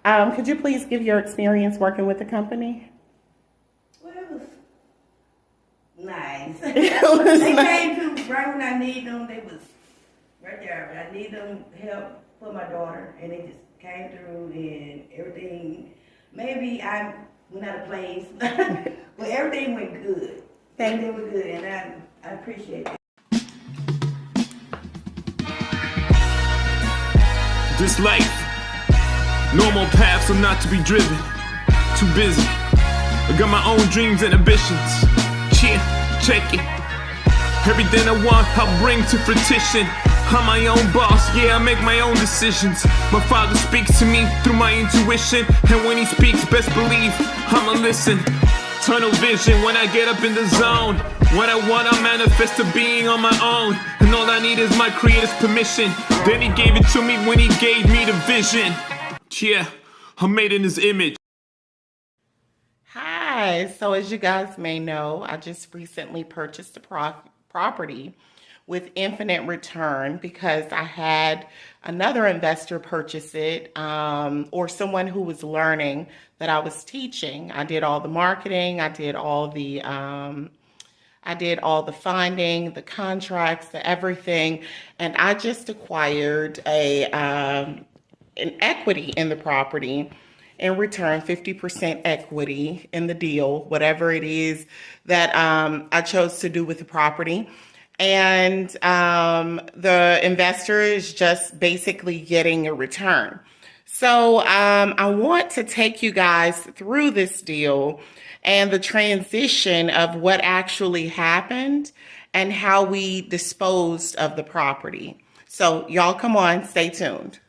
Could you please give your experience working with the company? Well, it was nice. It was They nice. came to right when I need them. They was right there. I need them help for my daughter, and they just came through and everything. Maybe I went out of place, but everything went good. Everything was good, and I appreciate it. This life, normal paths are not to be driven. Too busy. I got my own dreams and ambitions. Check it. Everything I want, I'll bring to fruition. I'm my own boss, yeah, I make my own decisions. My father speaks to me through my intuition, and when he speaks, best believe I'ma listen. Tunnel vision when I get up in the zone. What I want, I manifest to being on my own. And all I need is my creator's permission. Then he gave it to me when he gave me the vision. Yeah, I'm made in his image. Hi. So as you guys may know, I just recently purchased a property with infinite return because I had another investor purchase it, or someone who was learning that I was teaching. I did all the marketing. I did all the finding, the contracts, the everything, and I just acquired an equity in the property. In return, 50% equity in the deal, whatever it is that I chose to do with the property. And the investor is just basically getting a return. So I want to take you guys through this deal and the transition of what actually happened and how we disposed of the property. So y'all come on, stay tuned.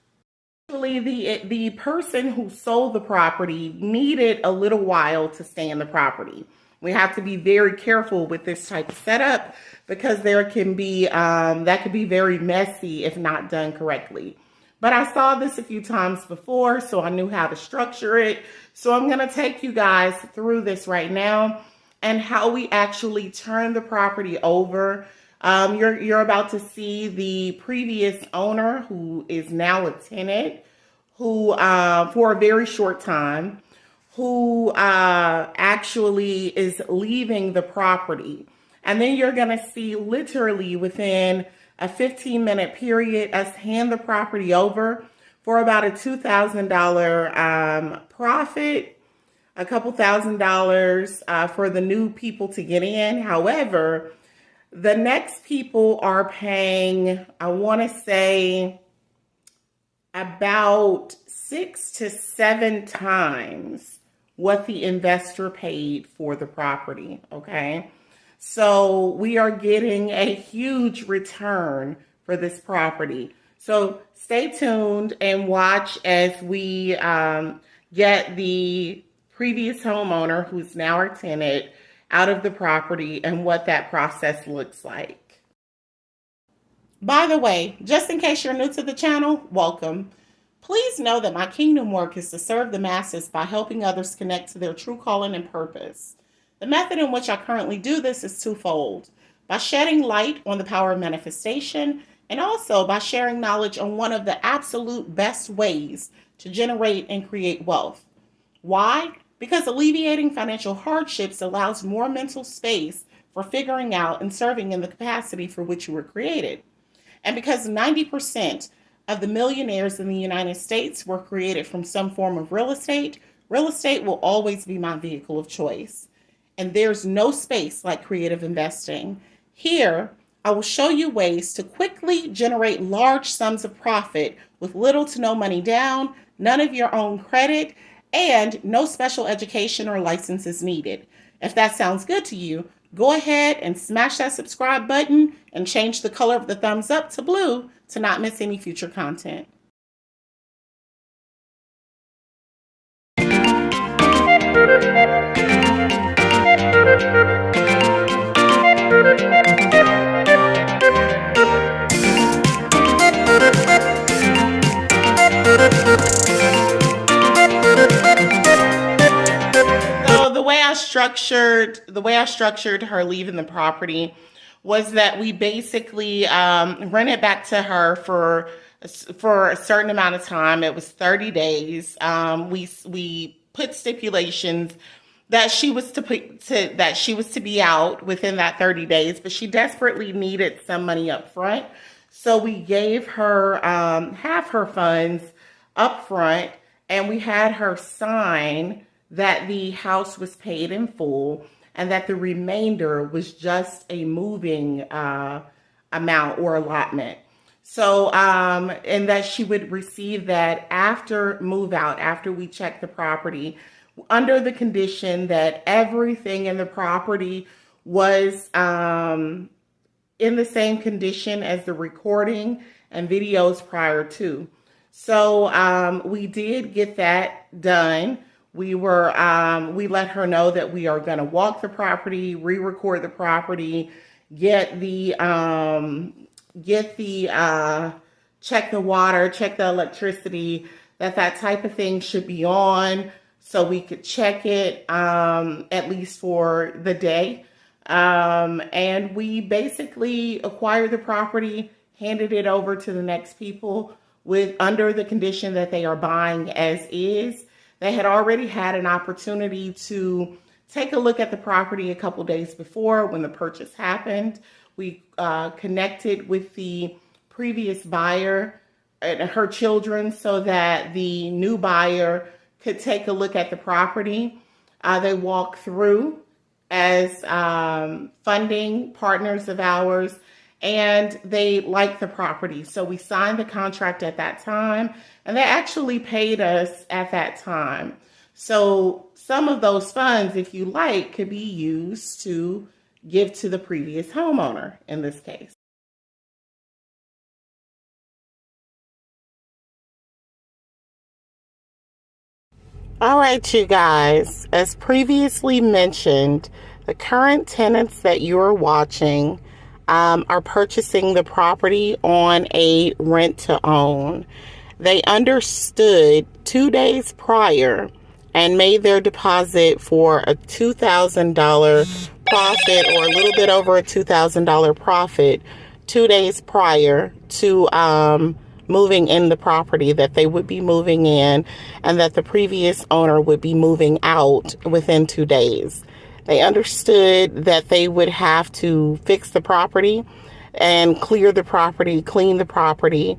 Actually, the person who sold the property needed a little while to stay in the property. We have to be very careful with this type of setup because there can be that could be very messy if not done correctly. But I saw this a few times before, so I knew how to structure it. So I'm going to take you guys through this right now and how we actually turn the property over. You're about to see the previous owner, who is now a tenant, who for a very short time, who actually is leaving the property. And then you're going to see literally within a 15-minute period us hand the property over for about a $2,000 profit, a couple $1,000 for the new people to get in. However, the next people are paying, I want to say, about 6 to 7 times what the investor paid for the property, okay? So we are getting a huge return for this property. So stay tuned and watch as we get the previous homeowner, who's now our tenant, out of the property and what that process looks like. By the way, just in case you're new to the channel, welcome. Please know that my kingdom work is to serve the masses by helping others connect to their true calling and purpose. The method in which I currently do this is twofold: by shedding light on the power of manifestation, and also by sharing knowledge on one of the absolute best ways to generate and create wealth. Why? Because alleviating financial hardships allows more mental space for figuring out and serving in the capacity for which you were created. And because 90% of the millionaires in the United States were created from some form of real estate will always be my vehicle of choice. And there's no space like creative investing. Here, I will show you ways to quickly generate large sums of profit with little to no money down, none of your own credit, and no special education or licenses needed. If that sounds good to you, go ahead and smash that subscribe button and change the color of the thumbs up to blue to not miss any future content. The way I structured her leaving the property was that we basically rent it back to her for for a certain amount of time. It was 30 days. We put stipulations that she was to be out within that 30 days, but she desperately needed some money up front. So we gave her half her funds up front, and we had her sign that the house was paid in full and that the remainder was just a moving amount or allotment. So, and that she would receive that after move out, after we check the property, under the condition that everything in the property was in the same condition as the recording and videos prior to. So we did get that done. We let her know that we are going to walk the property, re-record the property, check the check the water, check the electricity, that type of thing should be on, so we could check it at least for the day. And we basically acquired the property, handed it over to the next people under the condition that they are buying as is. They had already had an opportunity to take a look at the property a couple days before when the purchase happened. We connected with the previous buyer and her children so that the new buyer could take a look at the property. They walked through as funding partners of ours, and they liked the property. So we signed the contract at that time, and they actually paid us at that time. So some of those funds, if you like, could be used to give to the previous homeowner in this case. All right, you guys, as previously mentioned, the current tenants that you are watching are purchasing the property on a rent to own. They understood 2 days prior and made their deposit for a $2,000 profit, or a little bit over a $2,000 profit 2 days prior to moving in the property, that they would be moving in and that the previous owner would be moving out within 2 days. They understood that they would have to fix the property and clear the property, clean the property,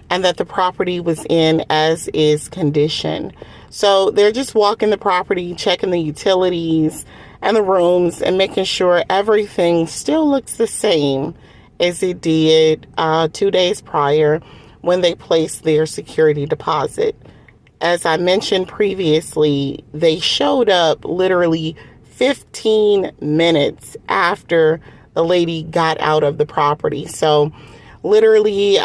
and that the property was in as is condition. So they're just walking the property, checking the utilities and the rooms and making sure everything still looks the same as it did 2 days prior when they placed their security deposit. As I mentioned previously, they showed up literally 15 minutes after the lady got out of the property. So literally,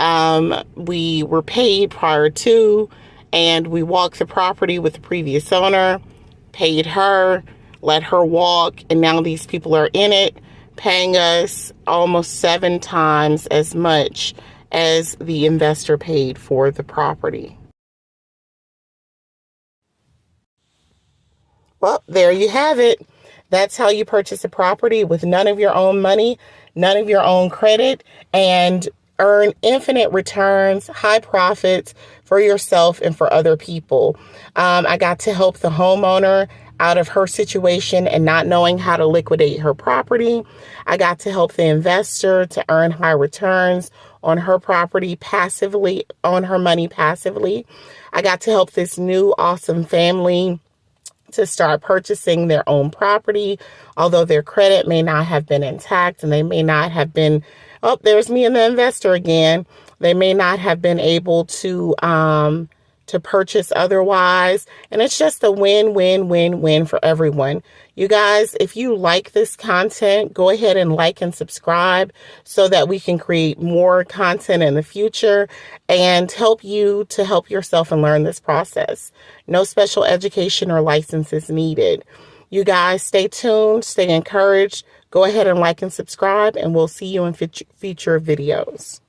we were paid prior to, and we walked the property with the previous owner, paid her, let her walk, and now these people are in it, paying us almost 7 times as much as the investor paid for the property. Well, there you have it. That's how you purchase a property with none of your own money, none of your own credit, and earn infinite returns, high profits for yourself and for other people. I got to help the homeowner out of her situation and not knowing how to liquidate her property. I got to help the investor to earn high returns on her property passively, on her money passively. I got to help this new awesome family to start purchasing their own property, although their credit may not have been intact and they may not have been, oh, there's me and the investor again. They may not have been able to purchase otherwise. And it's just a win, win, win, win for everyone. You guys, if you like this content, go ahead and like and subscribe so that we can create more content in the future and help you to help yourself and learn this process. No special education or licenses needed. You guys stay tuned, stay encouraged. Go ahead and like and subscribe, and we'll see you in future videos.